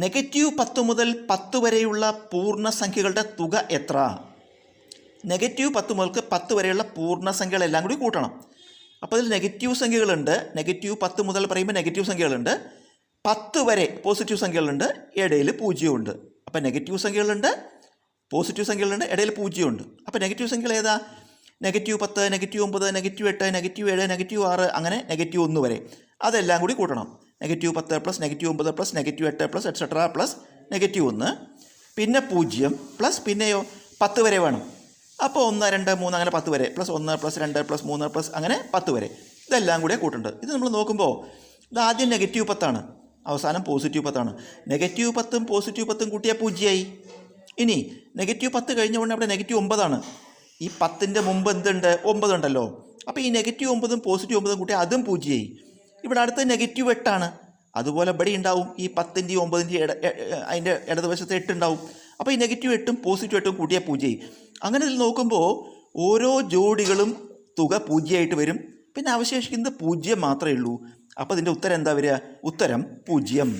-10 മുതൽ 10 വരെയുള്ള പൂർണ്ണസംഖ്യകളുടെ തുക എത്ര? -10 മുതൽ 10 വരെയുള്ള പൂർണ്ണസംഖ്യകളെല്ലാം കൂടി കൂട്ടണം. അപ്പോൾ അതിൽ നെഗറ്റീവ് സംഖ്യകളുണ്ട്. -10 മുതൽ പറയുമ്പോൾ നെഗറ്റീവ് സംഖ്യകളുണ്ട്, 10 വരെ പോസിറ്റീവ് സംഖ്യകളുണ്ട്, ഇടയിൽ പൂജ്യമുണ്ട്. അപ്പോൾ നെഗറ്റീവ് സംഖ്യകളുണ്ട്, പോസിറ്റീവ് സംഖ്യകളുണ്ട്, ഇടയിൽ പൂജ്യമുണ്ട്. അപ്പോൾ നെഗറ്റീവ് സംഖ്യകൾ ഏതാ? -10, -9, -8, -7, -6 അങ്ങനെ -1 വരെ. അതെല്ലാം കൂടി കൂട്ടണം. -10 plus -9 plus -8 plus etcetera plus -1, പിന്നെ 0 പ്ലസ് പിന്നെയോ 10 വരെ വേണം. അപ്പോൾ 1, 2, 3 അങ്ങനെ 10 വരെ പ്ലസ് 1 പ്ലസ് 2 പ്ലസ് 3 പ്ലസ് അങ്ങനെ 10 വരെ. ഇതെല്ലാം കൂടെ കൂട്ടുണ്ട്. ഇത് നമ്മൾ നോക്കുമ്പോൾ ഇത് ആദ്യം -10 അവസാനം +10. -10ഉം +10ഉം കൂട്ടിയാൽ 0 ഇനി -10 കഴിഞ്ഞ ഉടനെ അവിടെ -9. ഈ 10ൻ്റെ മുമ്പ് എന്തുണ്ട്? 9 ഉണ്ടല്ലോ. അപ്പോൾ ഈ -9ഉം +9ഉം കൂട്ടിയാൽ അതും 0. ഇവിടെ അടുത്ത് -8. അതുപോലെ ഇവിടെ ഉണ്ടാവും ഈ 10ൻ്റെയും 9ൻ്റെയും അതിൻ്റെ ഇടതുവശത്ത് 8 ഉണ്ടാവും. അപ്പോൾ ഈ -8ഉം +8ഉം കൂട്ടിയാൽ 0. അങ്ങനെ ഇതിൽ നോക്കുമ്പോൾ ഓരോ ജോഡികളും തുക 0 വരും. പിന്നെ അവശേഷിക്കുന്നത് 0 മാത്രമേ ഉള്ളൂ. അപ്പോൾ ഇതിൻ്റെ ഉത്തരം എന്താ വരിക? ഉത്തരം 0.